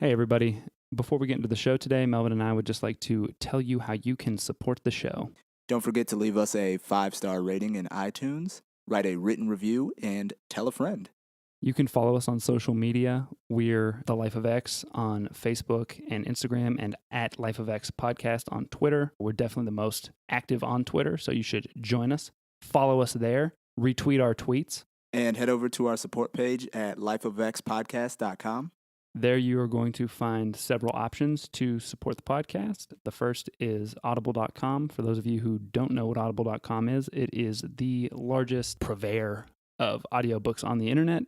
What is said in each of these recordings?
Hey, everybody. Before we get into the show today, Melvin and I would just like to tell you how you can support the show. Don't forget to leave us a 5-star rating in iTunes, write a written review, and tell a friend. You can follow us on social media. We're The Life of X on Facebook and Instagram, and at Life of X Podcast on Twitter. We're definitely the most active on Twitter, so you should join us. Follow us there. Retweet our tweets. And head over to our support page at lifeofxpodcast.com. There you are going to find several options to support the podcast. The first is audible.com. For those of you who don't know what audible.com is, it is the largest purveyor of audiobooks on the internet.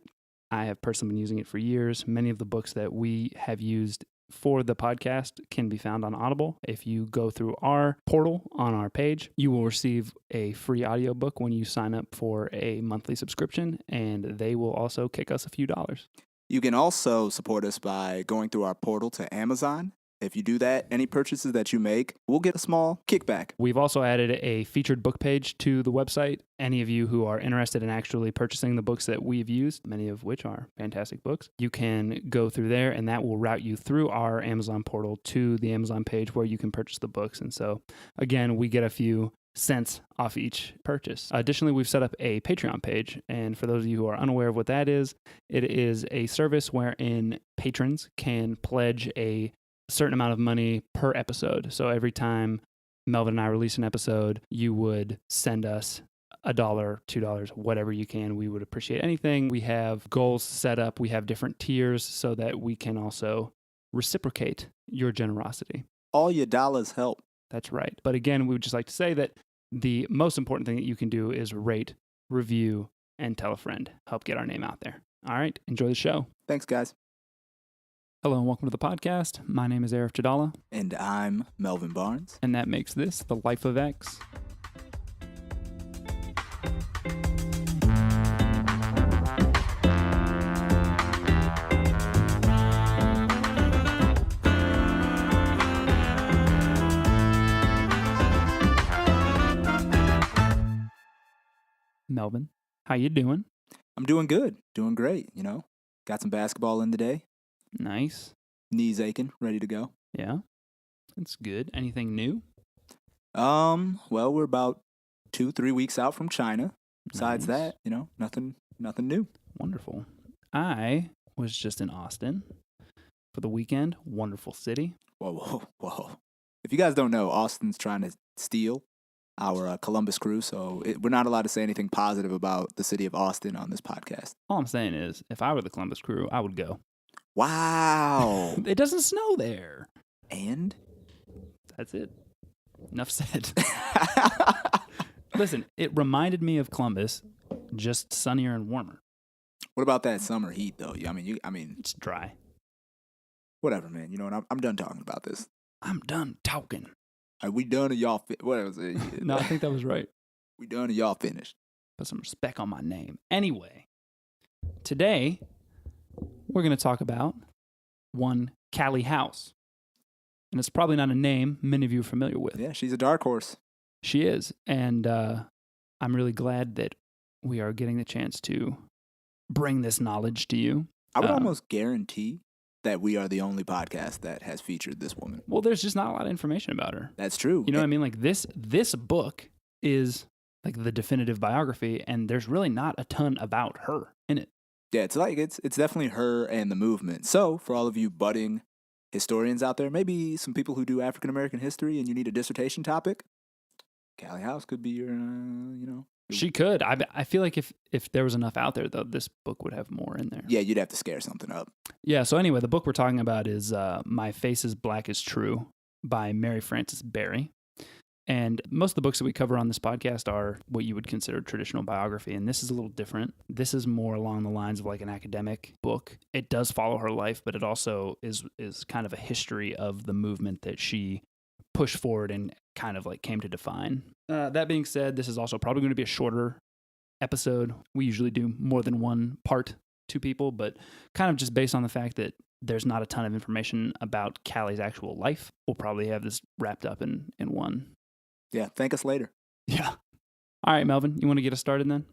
I have personally been using it for years. Many of the books that we have used for the podcast can be found on Audible. If you go through our portal on our page, you will receive a free audiobook when you sign up for a monthly subscription, and they will also kick us a few dollars. You can also support us by going through our portal to Amazon. If you do that, any purchases that you make, we'll get a small kickback. We've also added a featured book page to the website. Any of you who are interested in actually purchasing the books that we've used, many of which are fantastic books, you can go through there, and that will route you through our Amazon portal to the Amazon page where you can purchase the books. And so, again, we get a few cents off each purchase. Additionally, we've set up a Patreon page, and for those of you who are unaware of what that is, it is a service wherein patrons can pledge a certain amount of money per episode. So every time Melvin and I release an episode, you would send us $1, $2, whatever you can. We would appreciate anything. We have goals set up. We have different tiers so that we can also reciprocate your generosity. All your dollars help. That's right. But again, we would just like to say that the most important thing that you can do is rate, review, and tell a friend. Help get our name out there. All right. Enjoy the show. Thanks, guys. Hello and welcome to the podcast. My name is Arif Jadala. And I'm Melvin Barnes. And that makes this The Life of X. Melvin, how you doing? I'm doing good. Doing great, you know. Got some basketball in today. Nice. Knees aching, ready to go. Yeah. That's good. Anything new? Well, we're about 2-3 weeks out from China. Besides Nice. that, you know, nothing new. Wonderful. I was just in Austin for the weekend. Wonderful city. Whoa. If you guys don't know, Austin's trying to steal our Columbus crew, so we're not allowed to say anything positive about the city of Austin on this podcast. All I'm saying is, if I were the Columbus crew, I would go. Wow. It doesn't snow there. And? That's it. Enough said. Listen, it reminded me of Columbus, just sunnier and warmer. What about that summer heat, though? I mean, It's dry. whatever, man. You know what? I'm done talking about this. I'm done talking. Are we done or y'all what was it? No, I think that was right. We done or y'all finished? Put some respect on my name. Anyway, today we're going to talk about one Callie House. And it's probably not a name many of you are familiar with. Yeah, she's a dark horse. She is. And I'm really glad that we are getting the chance to bring this knowledge to you. I would almost guarantee that we are the only podcast that has featured this woman. Well, there's just not a lot of information about her. That's true. You know what I mean? Like this book is like the definitive biography, and there's really not a ton about her in it. Yeah, it's definitely her and the movement. So for all of you budding historians out there, maybe some people who do African American history, and you need a dissertation topic, Callie House could be your, you know. She could. I feel like if there was enough out there, though, this book would have more in there. Yeah, you'd have to scare something up. Yeah, so anyway, the book we're talking about is My Face is Black is True by Mary Frances Berry. And most of the books that we cover on this podcast are what you would consider traditional biography, and this is a little different. This is more along the lines of like an academic book. It does follow her life, but it also is kind of a history of the movement that she pushed forward and kind of like came to define. That being said, this is also probably going to be a shorter episode. We usually do more than one part to people, but kind of just based on the fact that there's not a ton of information about Callie's actual life, we'll probably have this wrapped up in one. Yeah, thank us later. Yeah. All right, Melvin, you want to get us started then?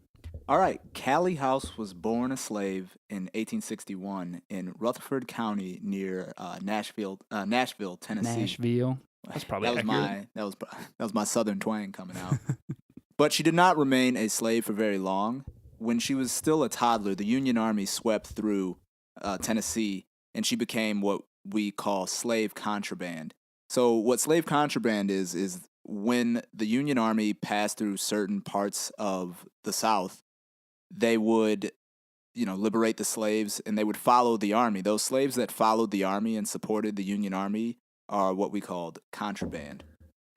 All right. Callie House was born a slave in 1861 in Rutherford County near Nashville, Tennessee. Nashville. That's probably that was accurate. that was my southern twang coming out. But she did not remain a slave for very long. When she was still a toddler, the Union Army swept through Tennessee, and she became what we call slave contraband. So, what slave contraband is when the Union Army passed through certain parts of the South, they would, liberate the slaves, and they would follow the army. Those slaves that followed the army and supported the Union Army are what we called contraband.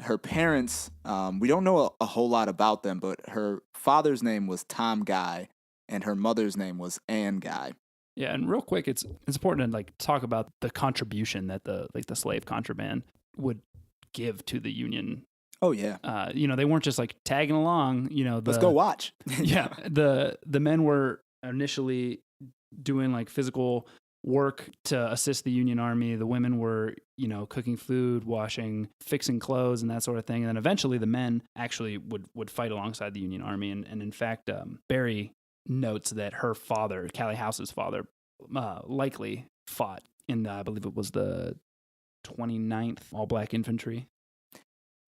Her parents, we don't know a whole lot about them, but her father's name was Tom Guy, and her mother's name was Ann Guy. Yeah, and real quick, it's important to talk about the contribution that the slave contraband would give to the Union. Oh yeah, they weren't just tagging along. Let's go watch. Yeah, the men were initially doing physical work to assist the Union Army. The women were, cooking food, washing, fixing clothes, and that sort of thing. And then eventually the men actually would fight alongside the Union Army. And in fact, Barry notes that her father, Callie House's father, likely fought in I believe it was the 29th All Black Infantry.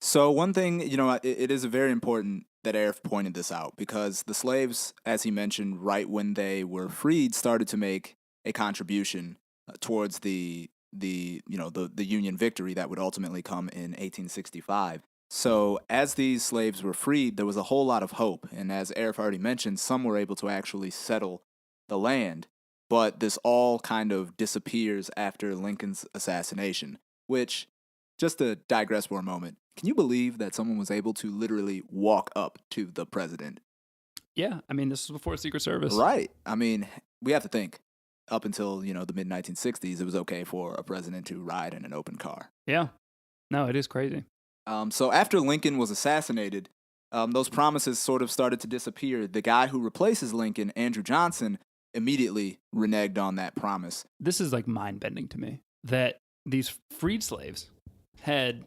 So one thing, it is very important that Arif pointed this out, because the slaves, as he mentioned, right when they were freed, started to make a contribution towards the Union victory that would ultimately come in 1865. So as these slaves were freed, there was a whole lot of hope. And as Arif already mentioned, some were able to actually settle the land. But this all kind of disappears after Lincoln's assassination, which, just to digress for a moment, can you believe that someone was able to literally walk up to the president? Yeah, I mean, this was before Secret Service. Right. I mean, we have to think, up until, the mid-1960s, it was okay for a president to ride in an open car. Yeah. No, it is crazy. So after Lincoln was assassinated, those promises sort of started to disappear. The guy who replaces Lincoln, Andrew Johnson, immediately reneged on that promise. This is mind-bending to me, that these freed slaves had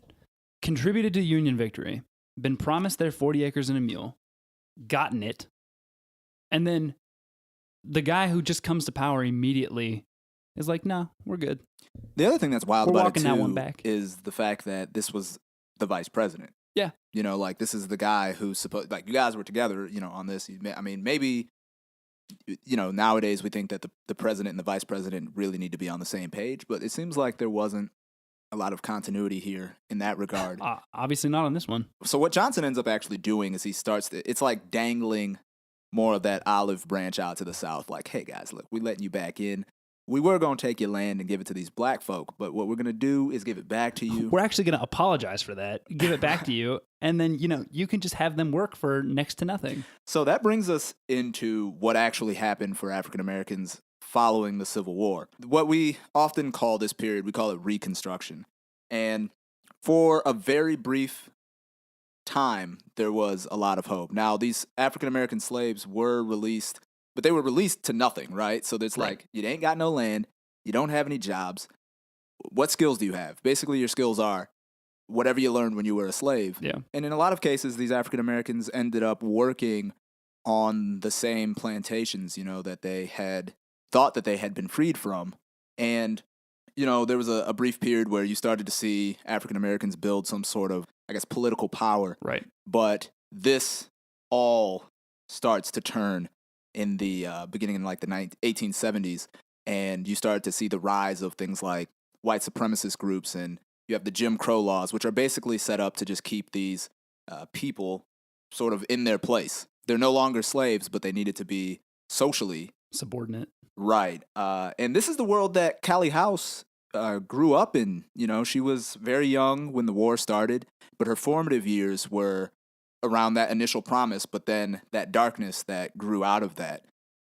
contributed to Union victory, been promised their 40 acres and a mule, gotten it, and then the guy who just comes to power immediately is like, no, we're good. The other thing that's wild about it, that one too, back. is the fact that this was the vice president. Yeah. This is the guy who's supposed, you guys were together, on this. I mean, maybe, nowadays we think that the president and the vice president really need to be on the same page, but it seems like there wasn't a lot of continuity here in that regard. Obviously not on this one. So what Johnson ends up actually doing is it's like dangling more of that olive branch out to the South. Like, hey guys, look, we're letting you back in. We were going to take your land and give it to these black folk, but what we're going to do is give it back to you. We're actually going to apologize for that, give it back to you, and then, you can just have them work for next to nothing. So that brings us into what actually happened for African Americans following the Civil War. What we often call this period, we call it Reconstruction. And for a very brief time, there was a lot of hope. Now, these African American slaves were released, but they were released to nothing, right? So there's Right. you ain't got no land, you don't have any jobs. What skills do you have? Basically, your skills are whatever you learned when you were a slave. Yeah. And in a lot of cases, these African Americans ended up working on the same plantations, that they had thought that they had been freed from. And, there was a brief period where you started to see African Americans build some sort of, political power. Right. But this all starts to turn in the beginning in the 1870s, and you start to see the rise of things like white supremacist groups, and you have the Jim Crow laws, which are basically set up to just keep these people sort of in their place. They're no longer slaves, but they needed to be socially subordinate. Right. And this is the world that Callie House grew up in. She was very young when the war started, but her formative years were around that initial promise, but then that darkness that grew out of that.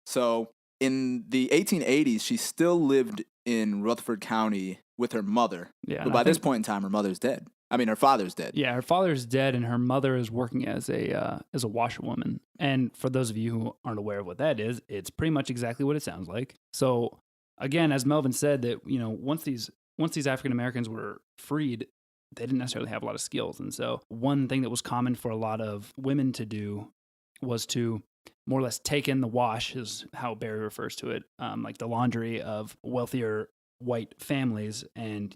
So in the 1880s, she still lived in Rutherford County with her mother. Yeah. But by this point in time, her mother's dead. I mean, her father's dead. Yeah, her father's dead, and her mother is working as a washerwoman. And for those of you who aren't aware of what that is, it's pretty much exactly what it sounds like. So again, as Melvin said, that once these African Americans were freed, they didn't necessarily have a lot of skills. And so one thing that was common for a lot of women to do was to more or less taken the wash, is how Barry refers to it, like the laundry of wealthier white families, and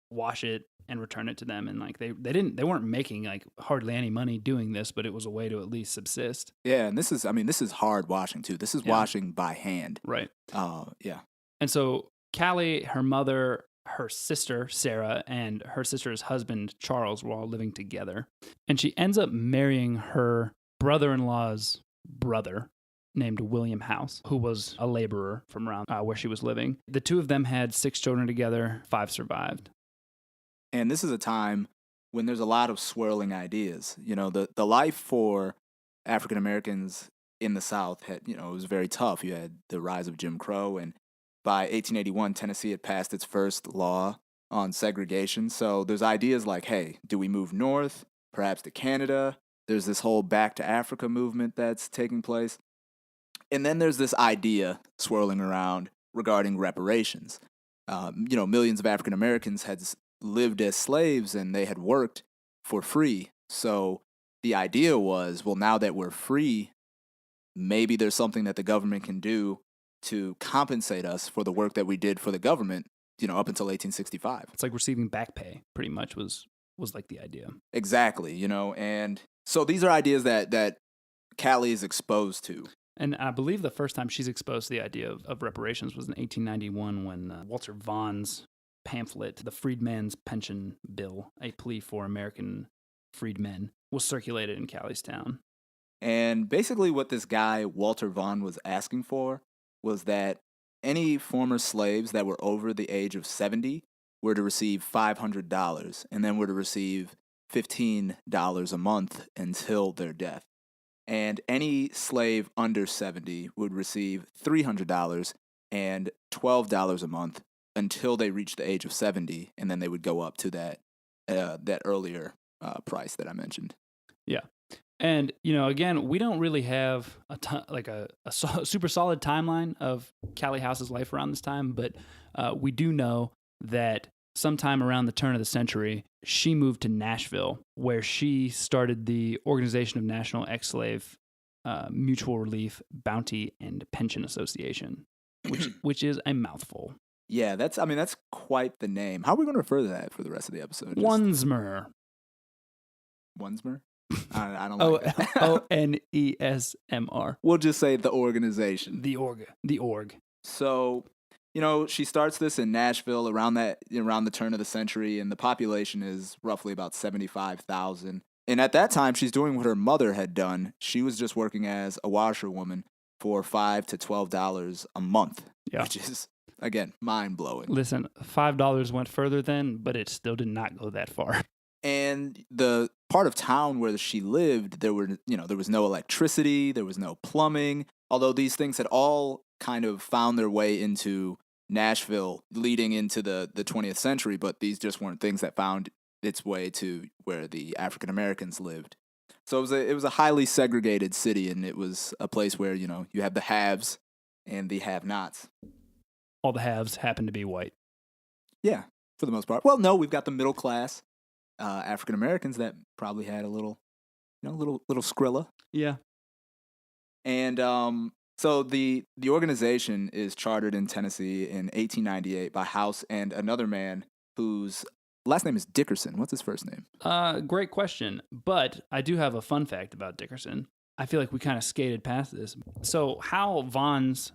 wash it and return it to them. And like they weren't making like hardly any money doing this, but it was a way to at least subsist. Yeah, and this is hard washing too. This is washing by hand. Right. Yeah. And so Callie, her mother, her sister Sarah, and her sister's husband Charles were all living together, and she ends up marrying her brother-in-law's brother, named William House, who was a laborer from around where she was living. The two of them had 6 children together. 5 survived. And this is a time when there's a lot of swirling ideas. The life for African Americans in the South had, it was very tough. You had the rise of Jim Crow, and by 1881, Tennessee had passed its first law on segregation. So there's ideas like, hey, do we move north, perhaps to Canada? There's this whole Back to Africa movement that's taking place. And then there's this idea swirling around regarding reparations. Millions of African Americans had lived as slaves and they had worked for free. So the idea was, well, now that we're free, maybe there's something that the government can do to compensate us for the work that we did for the government, up until 1865. It's like receiving back pay, pretty much, was like the idea. Exactly, and so these are ideas that Callie is exposed to. And I believe the first time she's exposed to the idea of reparations was in 1891 when Walter Vaughn's pamphlet, The Freedman's Pension Bill, a plea for American freedmen, was circulated in Callie's town. And basically what this guy, Walter Vaughn, was asking for was that any former slaves that were over the age of 70 were to receive $500 and then were to receive $15 a month until their death. And any slave under 70 would receive $300 and $12 a month until they reached the age of 70, and then they would go up to that earlier price that I mentioned. Yeah. And, again, we don't really have a super solid timeline of Callie House's life around this time, but we do know that sometime around the turn of the century, she moved to Nashville, where she started the Organization of National Ex-Slave Mutual Relief, Bounty, and Pension Association, which is a mouthful. Yeah, that's quite the name. How are we going to refer to that for the rest of the episode? Onesmer. Onesmer? I don't like that. Onesmr. We'll just say the organization. The org. So, she starts this in Nashville around the turn of the century, and the population is roughly about 75,000. And at that time, she's doing what her mother had done. She was just working as a washerwoman for $5 to $12 a month, which is, again, mind-blowing. Listen, $5 went further then, but it still did not go that far. And the part of town where she lived, there was no electricity, there was no plumbing, although these things had all kind of found their way into Nashville leading into the 20th century, but these just weren't things that found its way to where the African Americans lived. So it was a highly segregated city, and it was a place where, you have the haves and the have-nots. All the haves happen to be white. Yeah, for the most part. Well, no, we've got the middle class African Americans that probably had a little Skrilla. Yeah. And so the organization is chartered in Tennessee in 1898 by House and another man whose last name is Dickerson. What's his first name? Great question. But I do have a fun fact about Dickerson. I feel like we kind of skated past this. So how Vaughn's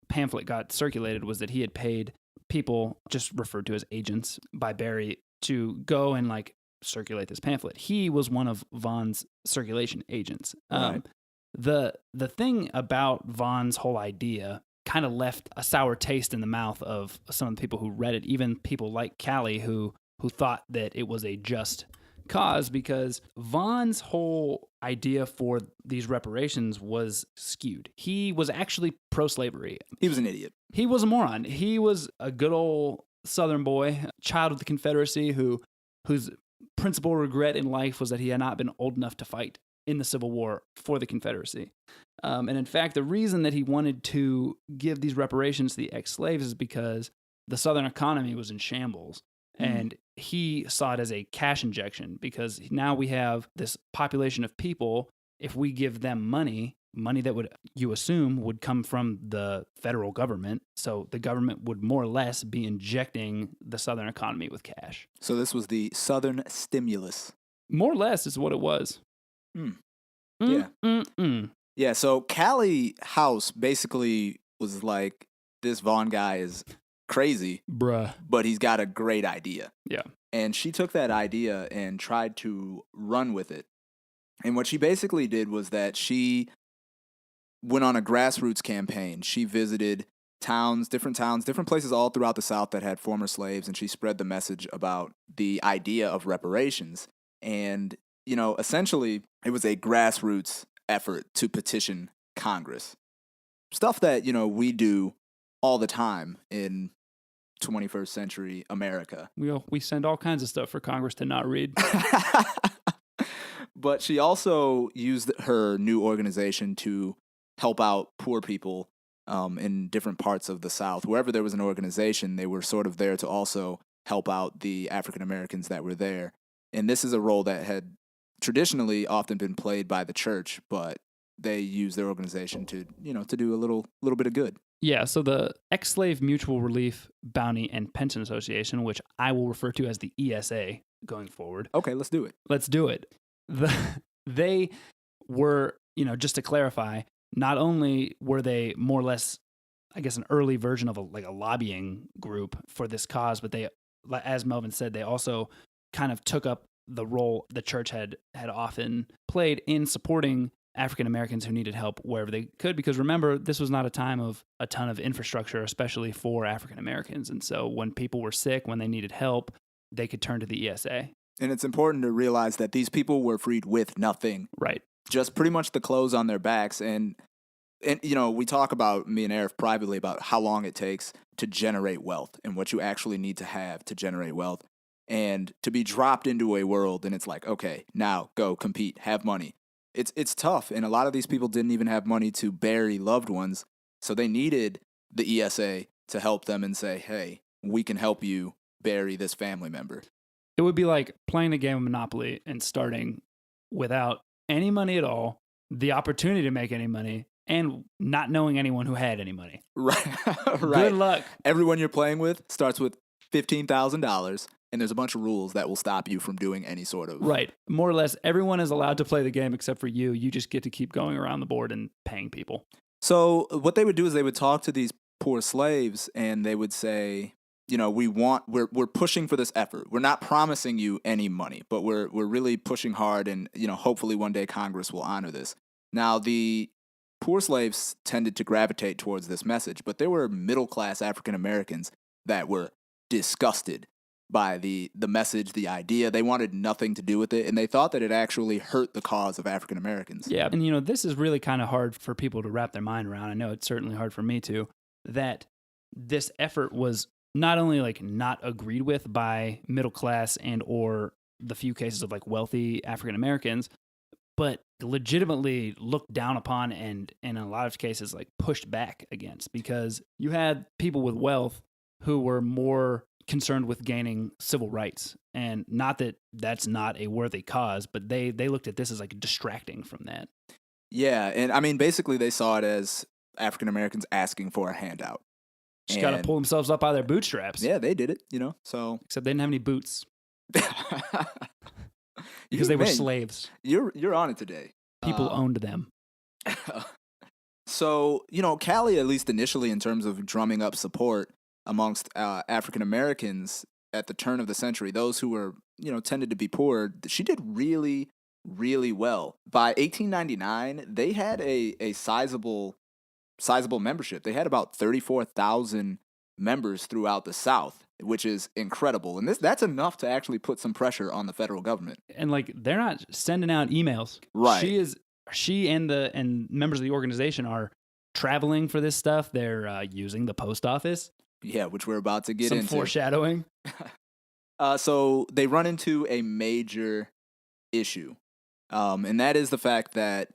pamphlet got circulated was that he had paid people, just referred to as agents by Barry, to go and circulate this pamphlet. He was one of Vaughn's circulation agents. Right. The thing about Vaughn's whole idea kind of left a sour taste in the mouth of some of the people who read it, even people like Callie who thought that it was a just cause, because Vaughn's whole idea for these reparations was skewed. He was actually pro-slavery. He was an idiot. He was a moron. He was a good old Southern boy, child of the Confederacy, whose principal regret in life was that he had not been old enough to fight in the Civil War for the Confederacy. And in fact, the reason that he wanted to give these reparations to the ex-slaves is because the Southern economy was in shambles. And he saw it as a cash injection, because now we have this population of people. If we give them money, money that you assume would come from the federal government. So the government would more or less be injecting the Southern economy with cash. So this was the Southern stimulus. More or less is what it was. Yeah. Yeah, so Callie House basically was like, this Vaughn guy is crazy, Bruh. but he's got a great idea. Yeah. And she took that idea and tried to run with it. And what she basically did was that she went on a grassroots campaign. She visited different places all throughout the South that had former slaves, and she spread the message about the idea of reparations. And, essentially, it was a grassroots effort to petition Congress. Stuff that, we do all the time in 21st century America. We send all kinds of stuff for Congress to not read. But she also used her new organization to help out poor people in different parts of the South. Wherever there was an organization, they were sort of there to also help out the African Americans that were there. And this is a role that had traditionally often been played by the church, but they used their organization to, to do a little bit of good. Yeah, so the Ex-Slave Mutual Relief, Bounty, and Pension Association, which I will refer to as the ESA going forward. Okay, let's do it. Let's do it. They were, just to clarify, not only were they more or less, I guess, an early version of a lobbying group for this cause, but they, as Melvin said, they also kind of took up the role the church had often played in supporting African Americans who needed help wherever they could. Because remember, this was not a time of a ton of infrastructure, especially for African Americans. And so when people were sick, when they needed help, they could turn to the ESA. And it's important to realize that these people were freed with nothing. Right. Just pretty much the clothes on their backs. And we talk about, me and Arif privately, about how long it takes to generate wealth and what you actually need to have to generate wealth. And to be dropped into a world and it's like, okay, now go compete, have money. It's tough. And a lot of these people didn't even have money to bury loved ones. So they needed the ESA to help them and say, hey, we can help you bury this family member. It would be like playing a game of Monopoly and starting without any money at all, the opportunity to make any money, and not knowing anyone who had any money. Right. Right. Good luck. Everyone you're playing with starts with $15,000, and there's a bunch of rules that will stop you from doing any sort of... Right. More or less, everyone is allowed to play the game except for you. You just get to keep going around the board and paying people. So what they would do is they would talk to these poor slaves, and they would say... we're pushing for this effort. We're not promising you any money, but we're really pushing hard, and hopefully one day Congress will honor this. Now, the poor slaves tended to gravitate towards this message, but there were middle-class African Americans that were disgusted by the message, the idea. They wanted nothing to do with it, and they thought that it actually hurt the cause of African Americans. Yeah, and this is really kind of hard for people to wrap their mind around. I know it's certainly hard for me too, that this effort was not only not agreed with by middle class and or the few cases of wealthy African Americans, but legitimately looked down upon and in a lot of cases pushed back against, because you had people with wealth who were more concerned with gaining civil rights. And not that that's not a worthy cause, but they looked at this as distracting from that. Yeah, and basically they saw it as African Americans asking for a handout. Just got to pull themselves up out of their bootstraps. Yeah, they did it, so... Except they didn't have any boots. Because they were slaves. You're on it today. People owned them. So, Callie, at least initially in terms of drumming up support amongst African Americans at the turn of the century, those who were, tended to be poor, she did really, really well. By 1899, they had a sizable membership. They had about 34,000 members throughout the South, which is incredible. And that's enough to actually put some pressure on the federal government. And they're not sending out emails. Right. She and members of the organization are traveling for this stuff. They're using the post office. Yeah, which we're about to get into. Some foreshadowing. So they run into a major issue. And that is the fact that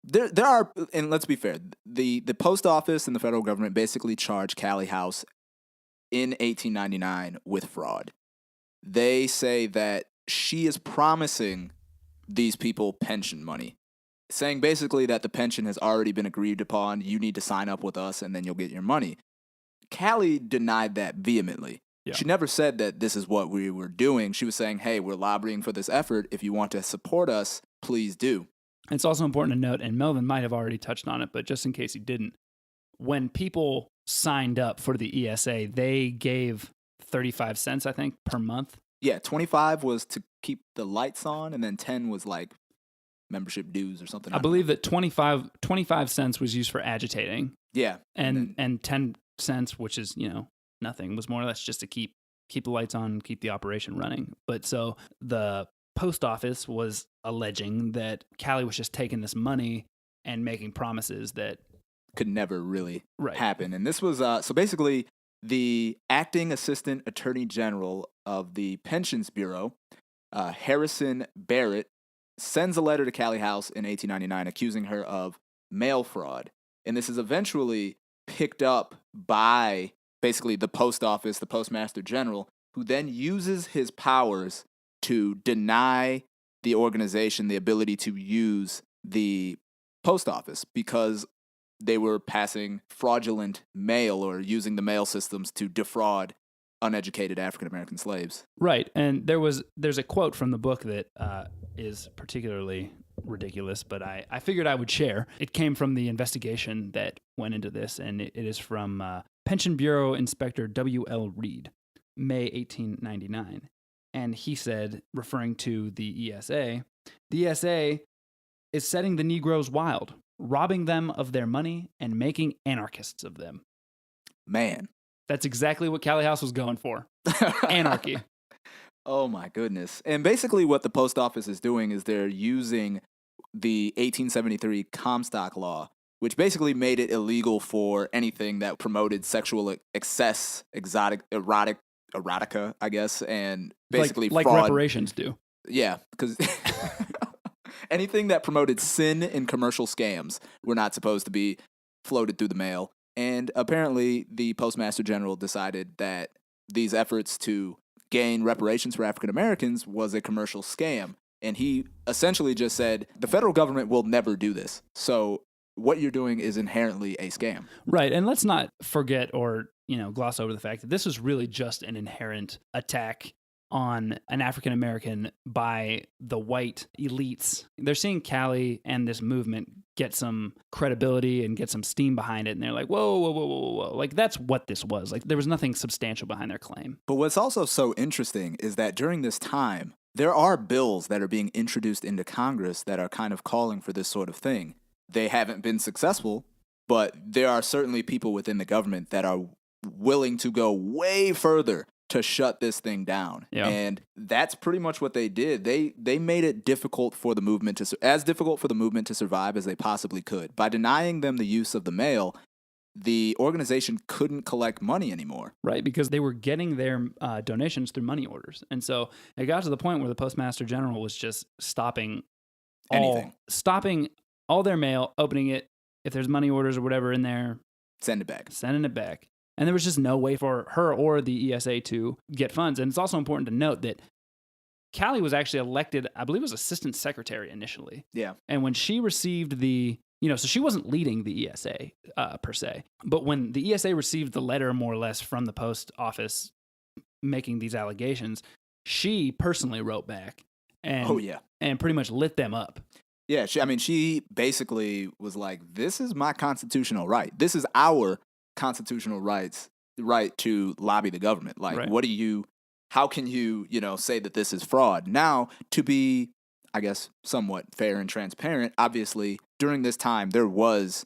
there are, and let's be fair, the post office and the federal government basically charged Callie House in 1899 with fraud. They say that she is promising these people pension money. saying basically that the pension has already been agreed upon. You need to sign up with us and then you'll get your money. Callie denied that vehemently. Yeah. She never said that this is what we were doing. She was saying, hey, we're lobbying for this effort. If you want to support us, please do. It's also important to note, and Melvin might have already touched on it, but just in case he didn't, when people signed up for the ESA, they gave 35 cents, I think, per month. Yeah, 25 was to keep the lights on, and then 10 was like membership dues or something. I believe that 25 cents was used for agitating. Yeah. And 10 cents, which is, nothing, was more or less just to keep the lights on, keep the operation running. But so the post office was alleging that Callie was just taking this money and making promises that could never really happen. And this was, so basically, the acting assistant attorney general of the Pensions Bureau, Harrison Barrett, sends a letter to Callie House in 1899 accusing her of mail fraud. And this is eventually picked up by basically the post office, the postmaster general, who then uses his powers to deny the organization the ability to use the post office because they were passing fraudulent mail or using the mail systems to defraud uneducated African-American slaves. Right. And there's a quote from the book that is particularly ridiculous, but I figured I would share. It came from the investigation that went into this, and it is from Pension Bureau Inspector W.L. Reed, May 1899. And he said, referring to the ESA is setting the Negroes wild, robbing them of their money and making anarchists of them. Man. That's exactly what Callie House was going for. Anarchy. Oh my goodness. And basically what the post office is doing is they're using the 1873 Comstock Law, which basically made it illegal for anything that promoted sexual excess, erotica, I guess, and basically like fraud. Reparations do. Yeah, because anything that promoted sin and commercial scams were not supposed to be floated through the mail. And apparently the Postmaster General decided that these efforts to gain reparations for African Americans was a commercial scam. And he essentially just said, the federal government will never do this. So what you're doing is inherently a scam. Right. And let's not forget or, gloss over the fact that this was really just an inherent attack on an African American by the white elites. They're seeing Callie and this movement get some credibility and get some steam behind it. And they're like, whoa. Like, that's what this was. Like, there was nothing substantial behind their claim. But what's also so interesting is that during this time, there are bills that are being introduced into Congress that are kind of calling for this sort of thing. They haven't been successful, but there are certainly people within the government that are willing to go way further to shut this thing down. Yeah. And that's pretty much what they did. They made it difficult for the movement to survive as they possibly could. By denying them the use of the mail, the organization couldn't collect money anymore. Right, because they were getting their donations through money orders. And so it got to the point where the Postmaster General was just stopping all their mail, opening it. If there's money orders or whatever in there, sending it back. And there was just no way for her or the ESA to get funds. And it's also important to note that Callie was actually elected, I believe, as assistant secretary initially. Yeah. And when she received so she wasn't leading the ESA per se. But when the ESA received the letter, more or less, from the post office making these allegations, she personally wrote back and pretty much lit them up. Yeah, she basically was like, this is my constitutional right. This is our constitutional right to lobby the government. Like, right. How can you, say that this is fraud? Now, to be, I guess, somewhat fair and transparent, obviously, during this time, there was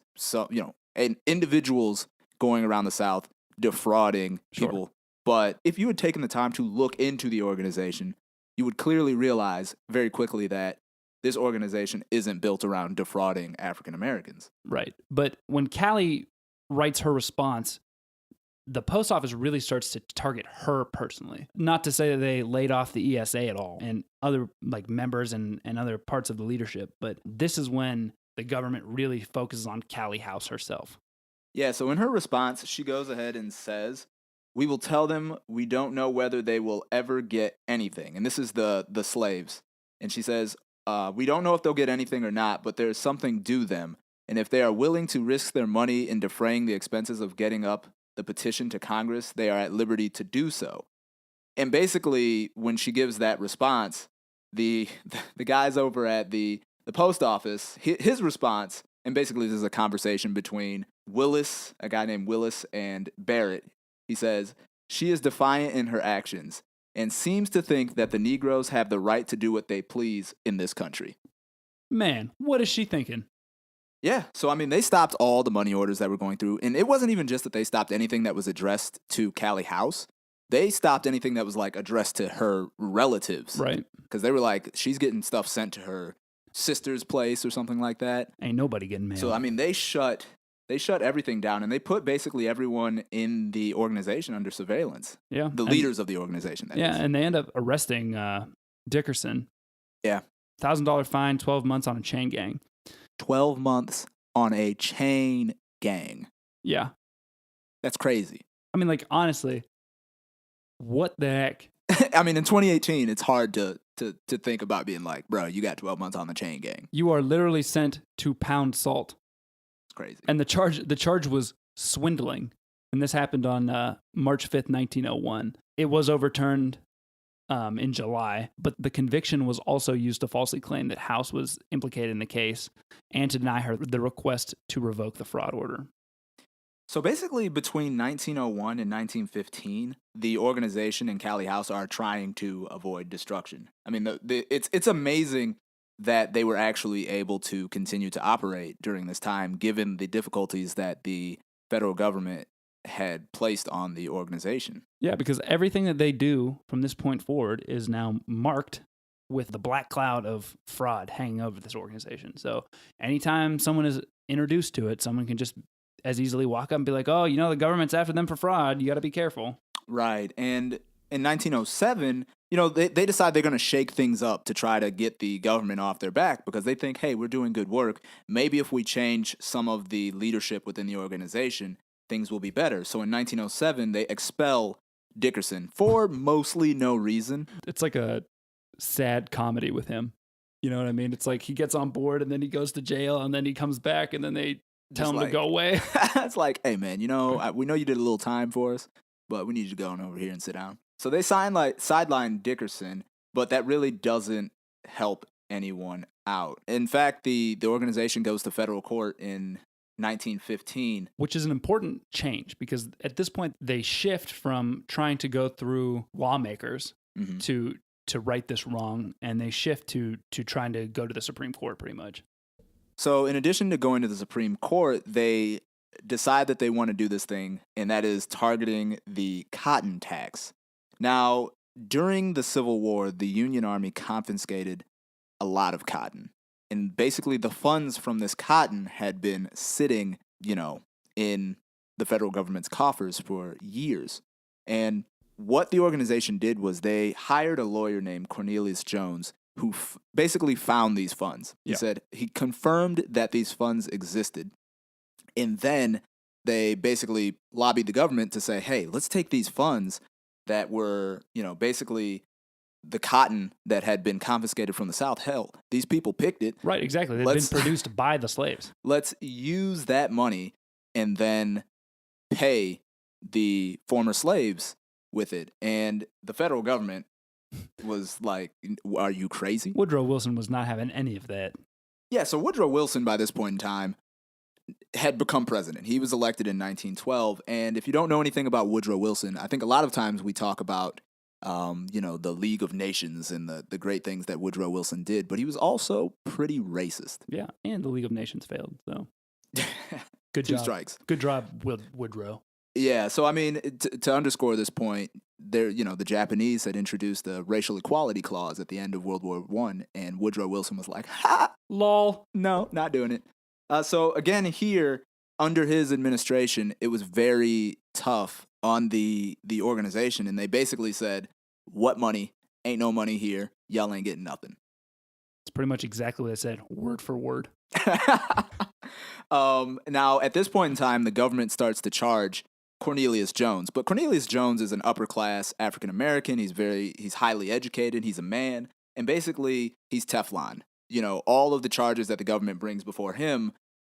individuals going around the South defrauding people. Sure. But if you had taken the time to look into the organization, you would clearly realize very quickly that this organization isn't built around defrauding African Americans. Right. But when Callie writes her response, the post office really starts to target her personally. Not to say that they laid off the ESA at all and other members and other parts of the leadership, but this is when the government really focuses on Callie House herself. Yeah, so in her response, she goes ahead and says, "We will tell them we don't know whether they will ever get anything." And this is the slaves. And she says, We don't know if they'll get anything or not, but there's something due them. And if they are willing to risk their money in defraying the expenses of getting up the petition to Congress, they are at liberty to do so. And basically, when she gives that response, the guys over at the post office, his response, and basically this is a conversation between Willis, a guy named Willis, and Barrett. He says, "She is defiant in her actions and seems to think that the Negroes have the right to do what they please in this country." Man, what is she thinking? Yeah, so I mean, they stopped all the money orders that were going through, and it wasn't even just that they stopped anything that was addressed to Callie House. They stopped anything that was like addressed to her relatives, Right. Because they were like, she's getting stuff sent to her sister's place or something like that. Ain't nobody getting mail. So I mean, they shut everything down, and they put basically everyone in the organization under surveillance. Yeah. The leaders of the organization. That is. And they end up arresting Dickerson. Yeah. $1,000 fine, 12 months on a chain gang. 12 months on a chain gang. Yeah. That's crazy. I mean, like, honestly, what the heck? I mean, in 2018, it's hard to think about being like, bro, you got 12 months on the chain gang. You are literally sent to pound salt. It's crazy. And the charge was swindling. And this happened on March 5th, 1901. It was overturned in July, but the conviction was also used to falsely claim that House was implicated in the case and to deny her the request to revoke the fraud order. So basically, between 1901 and 1915, the organization and Callie House are trying to avoid destruction. I mean, it's amazing that they were actually able to continue to operate during this time, given the difficulties that the federal government had placed on the organization. Yeah, because everything that they do from this point forward is now marked with the black cloud of fraud hanging over this organization. So anytime someone is introduced to it, someone can just as easily walk up and be like, oh, you know, the government's after them for fraud. You got to be careful. Right. And in 1907, you know, they decide they're going to shake things up to try to get the government off their back because they think, hey, we're doing good work. Maybe if we change some of the leadership within the organization, things will be better. So in 1907, they expel Dickerson for mostly no reason. It's like a sad comedy with him. You know what I mean? It's like he gets on board and then he goes to jail and then he comes back and then they tell him to go away. It's like, hey, man, you know, we know you did a little time for us, but we need you to go on over here and sit down. So they sideline Dickerson, but that really doesn't help anyone out. In fact, the organization goes to federal court in 1915. Which is an important change because at this point they shift from trying to go through lawmakers to right this wrong, and they shift to trying to go to the Supreme Court pretty much. So in addition to going to the Supreme Court, they decide that they want to do this thing, and that is targeting the cotton tax. Now, during the Civil War, the Union Army confiscated a lot of cotton. And basically the funds from this cotton had been sitting, you know, in the federal government's coffers for years. And what the organization did was they hired a lawyer named Cornelius Jones who basically found these funds. He said he confirmed that these funds existed. And then they basically lobbied the government to say, hey, let's take these funds that were, you know, basically the cotton that had been confiscated from the South. Hell, these people picked it. Right, exactly. They've been produced by the slaves. Let's use that money and then pay the former slaves with it. And the federal government was like, are you crazy? Woodrow Wilson was not having any of that. Yeah, so Woodrow Wilson, by this point in time, had become president. He was elected in 1912. And if you don't know anything about Woodrow Wilson, I think a lot of times we talk about, you know, the League of Nations and the great things that Woodrow Wilson did, but he was also pretty racist. Yeah, and the League of Nations failed, so. Good Two job. strikes. Good job, Woodrow. Yeah, so I mean, to underscore this point, there, you know, the Japanese had introduced the racial equality clause at the end of World War I, and Woodrow Wilson was like, ha, lol, no, not doing it. So again, here, under his administration, it was very tough on the organization, and they basically said, what money? Ain't no money here. Y'all ain't getting nothing. It's pretty much exactly what I said, word for word. Now, at this point in time, the government starts to charge Cornelius Jones. But Cornelius Jones is an upper-class African-American. He's highly educated. He's a man. And basically, he's Teflon. all of the charges that the government brings before him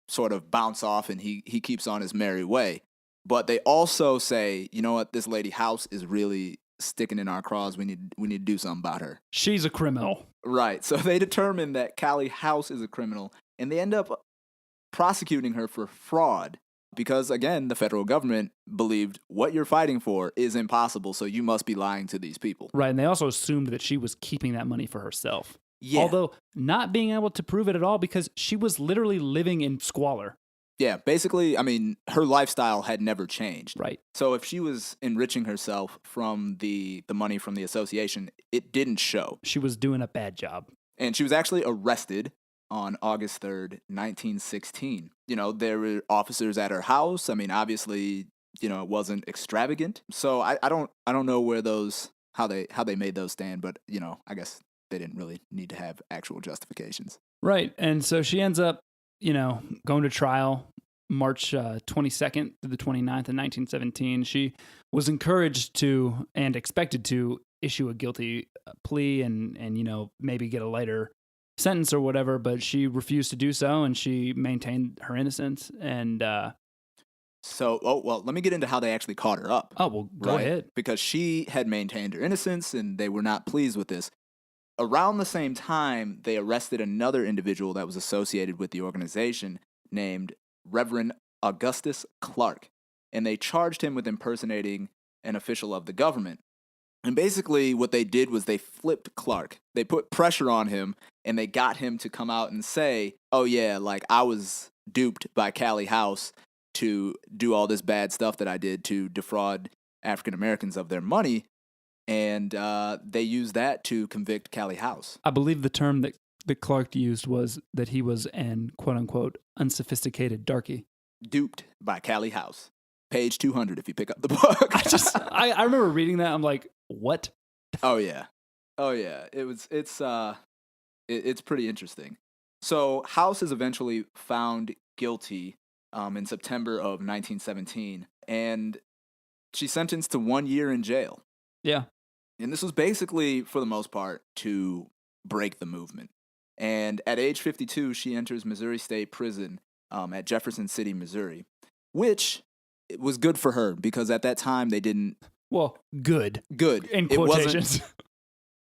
sort of bounce off and he keeps on his merry way. But they also say, you know what, this lady House is really sticking in our craws. We need to do something about her. She's a criminal. Right. So they determine that Callie House is a criminal, and they end up prosecuting her for fraud because, again, the federal government believed what you're fighting for is impossible, so you must be lying to these people. Right, and they also assumed that she was keeping that money for herself. Yeah. Although not being able to prove it at all because she was literally living in squalor. Yeah, basically, her lifestyle had never changed. Right. So if she was enriching herself from the money from the association, it didn't show. She was doing a bad job. And she was actually arrested on August 3rd, 1916. There were officers at her house. Obviously, it wasn't extravagant. So I don't know where how they made those stand, but I guess they didn't really need to have actual justifications. Right. And so she ends up, going to trial March 22nd to the 29th in 1917. She was encouraged to and expected to issue a guilty plea and maybe get a lighter sentence or whatever, but she refused to do so, and she maintained her innocence. And let me get into how they actually caught her up. Oh, well, go ahead. Because she had maintained her innocence, and they were not pleased with this. Around the same time, they arrested another individual that was associated with the organization named Reverend Augustus Clark, and they charged him with impersonating an official of the government. And basically what they did was they flipped Clark. They put pressure on him, and they got him to come out and say, oh yeah, like I was duped by Callie House to do all this bad stuff that I did to defraud African Americans of their money. And they used that to convict Callie House. I believe the term that Clark used was that he was an quote-unquote unsophisticated darky. Duped by Callie House. Page 200 if you pick up the book. I remember reading that. I'm like, what? Oh yeah. It's pretty interesting. So House is eventually found guilty in September of 1917, and she's sentenced to 1 year in jail. Yeah. And this was basically, for the most part, to break the movement. And at age 52, she enters Missouri State Prison at Jefferson City, Missouri, which was good for her because at that time they didn't... Well, good. Good. In quotations.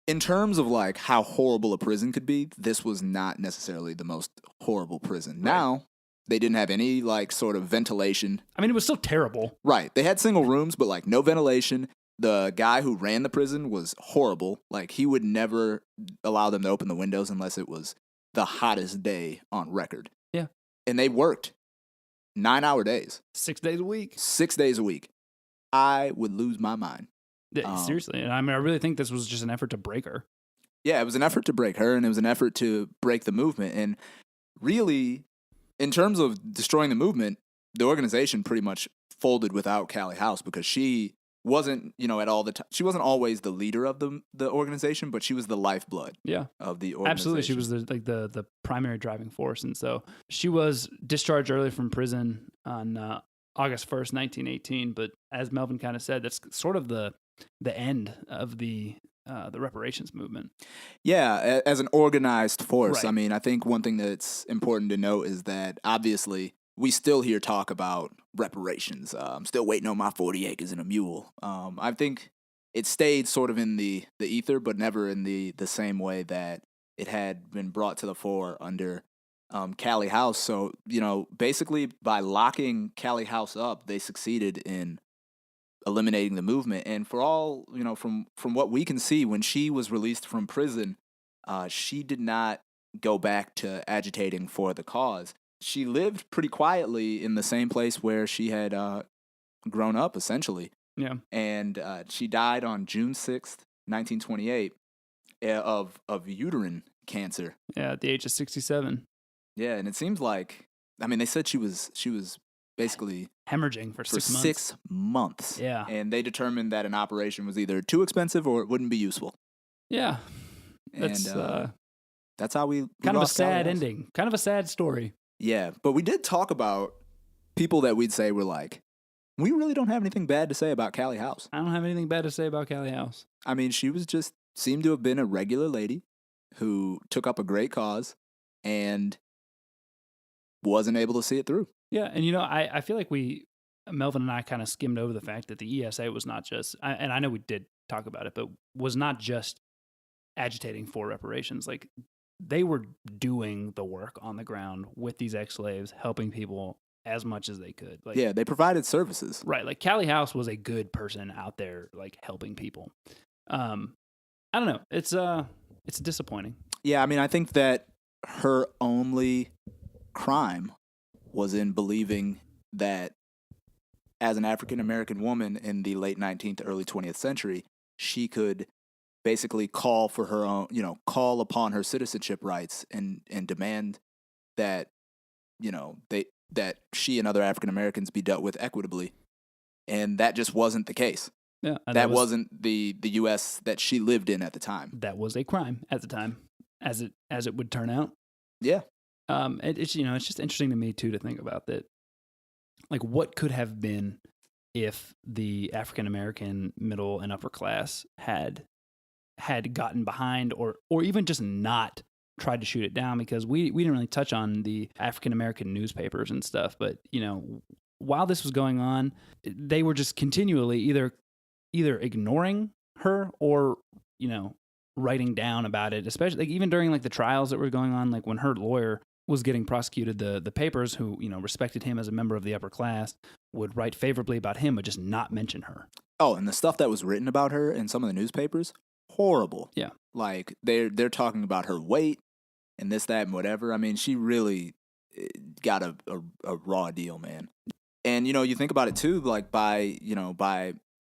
In terms of like how horrible a prison could be, this was not necessarily the most horrible prison. Right. Now, they didn't have any like sort of ventilation. It was still terrible. Right. They had single rooms, but like no ventilation. The guy who ran the prison was horrible. Like, he would never allow them to open the windows unless it was the hottest day on record. Yeah. And they worked 9-hour days. 6 days a week. 6 days a week. I would lose my mind. Yeah, seriously. And I really think this was just an effort to break her. Yeah, it was an effort to break her, and it was an effort to break the movement. And really, in terms of destroying the movement, the organization pretty much folded without Callie House because she wasn't, at all the time. She wasn't always the leader of the organization, but she was the lifeblood. Yeah, of the organization. Absolutely, she was the primary driving force, and so she was discharged early from prison on August 1st, 1918. But as Melvin kind of said, that's sort of the end of the reparations movement. Yeah, as an organized force. Right. I think one thing that's important to note is that obviously we still hear talk about reparations. I'm still waiting on my 40 acres and a mule. I think it stayed sort of in the ether, but never in the same way that it had been brought to the fore under Callie House. So, basically by locking Callie House up, they succeeded in eliminating the movement. And for all, from what we can see, when she was released from prison, she did not go back to agitating for the cause. She lived pretty quietly in the same place where she had grown up, essentially. Yeah. And she died on June 6th, 1928, of uterine cancer. Yeah, at the age of 67. Yeah, and it seems like, they said she was basically hemorrhaging for 6 months. 6 months. Yeah. And they determined that an operation was either too expensive or it wouldn't be useful. Yeah. That's how we kind of a sad ending. Kind of a sad story. Yeah, but we did talk about people that we'd say were like, we really don't have anything bad to say about Callie House. I don't have anything bad to say about Callie House. She was seemed to have been a regular lady who took up a great cause and wasn't able to see it through. Yeah, and I feel like Melvin and I kind of skimmed over the fact that the ESA was not just, and I know we did talk about it, but was not just agitating for reparations. Like, they were doing the work on the ground with these ex-slaves, helping people as much as they could. Like, yeah, they provided services. Right. Like, Callie House was a good person out there, like, helping people. I don't know. It's disappointing. Yeah, I mean, I think that her only crime was in believing that as an African American woman in the late 19th, early 20th century, she could basically call for her own, call upon her citizenship rights and demand that, that she and other African Americans be dealt with equitably. And that just wasn't the case. Yeah, that wasn't the U.S. that she lived in at the time. That was a crime at the time, as it would turn out. Yeah. It's just interesting to me too to think about that. Like, what could have been if the African American middle and upper class had gotten behind, or even just not tried to shoot it down, because we didn't really touch on the African American newspapers and stuff. But while this was going on, they were just continually either ignoring her or writing down about it, especially like even during like the trials that were going on, like when her lawyer was getting prosecuted, the papers who respected him as a member of the upper class would write favorably about him but just not mention her. Oh, and the stuff that was written about her in some of the newspapers, horrible. Yeah. Like they're talking about her weight and this, that, and whatever. I mean, she really got a raw deal, man. And you think about it too, like by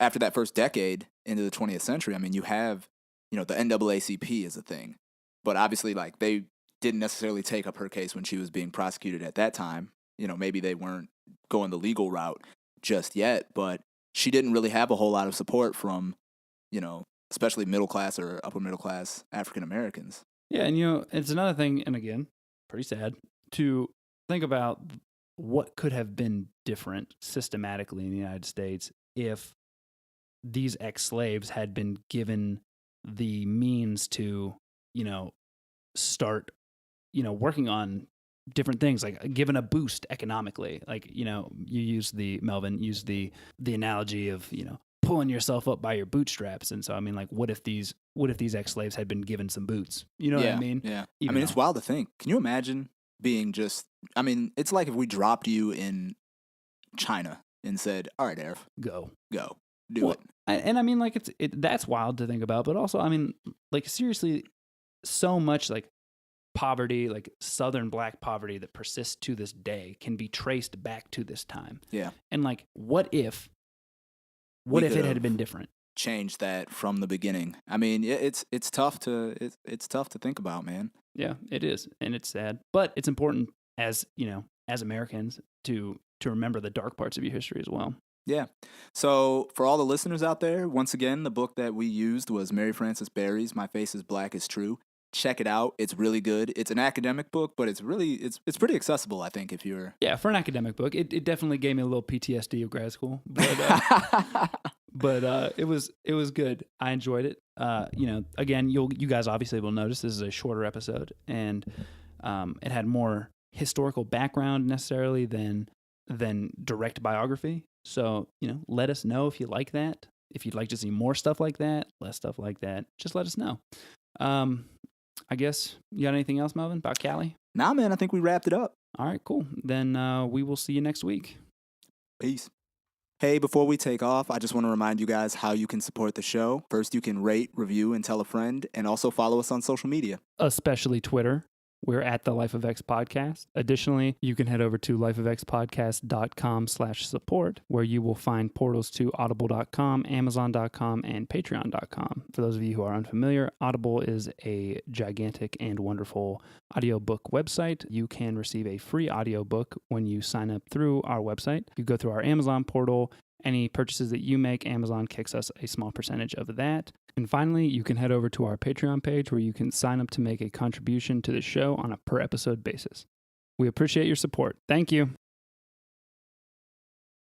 after that first decade into the 20th century, I mean, you have the NAACP is a thing, but obviously like they didn't necessarily take up her case when she was being prosecuted at that time. Maybe they weren't going the legal route just yet, but she didn't really have a whole lot of support from, especially middle class or upper middle class African Americans. Yeah, and it's another thing, and again, pretty sad to think about what could have been different systematically in the United States if these ex-slaves had been given the means to, start, working on different things, like given a boost economically. Like, Melvin used the analogy of, pulling yourself up by your bootstraps. And so, I mean, like, what if these ex-slaves had been given some boots? You know what I mean? Yeah. It's wild to think. Can you imagine being it's like if we dropped you in China and said, all right, Arif, go, do it. And I mean, like, that's wild to think about, but also, I mean, like, seriously, so much like poverty, like Southern Black poverty that persists to this day can be traced back to this time. Yeah. And like, what if it had been different? Change that from the beginning. I mean, it's tough to think about, man. Yeah, it is, and it's sad, but it's important as Americans to remember the dark parts of your history as well. Yeah. So for all the listeners out there, once again, the book that we used was Mary Frances Berry's My Face is Black is True. Check it out. It's really good. It's an academic book, but it's pretty accessible, I think, if you're... Yeah, for an academic book. It definitely gave me a little PTSD of grad school, but it was good. I enjoyed it. Again, you guys obviously will notice this is a shorter episode, and it had more historical background necessarily than direct biography. So, let us know if you like that. If you'd like to see more stuff like that, less stuff like that, just let us know. I guess you got anything else, Melvin, about Callie? Nah, man, I think we wrapped it up. All right, cool. Then we will see you next week. Peace. Hey, before we take off, I just want to remind you guys how you can support the show. First, you can rate, review, and tell a friend, and also follow us on social media. Especially Twitter. We're at the Life of X Podcast. Additionally, you can head over to lifeofxpodcast.com/support, where you will find portals to audible.com, amazon.com, and patreon.com. For those of you who are unfamiliar, Audible is a gigantic and wonderful audiobook website. You can receive a free audiobook when you sign up through our website. If you go through our Amazon portal, any purchases that you make, Amazon kicks us a small percentage of that. And finally, you can head over to our Patreon page where you can sign up to make a contribution to the show on a per episode basis. We appreciate your support. Thank you.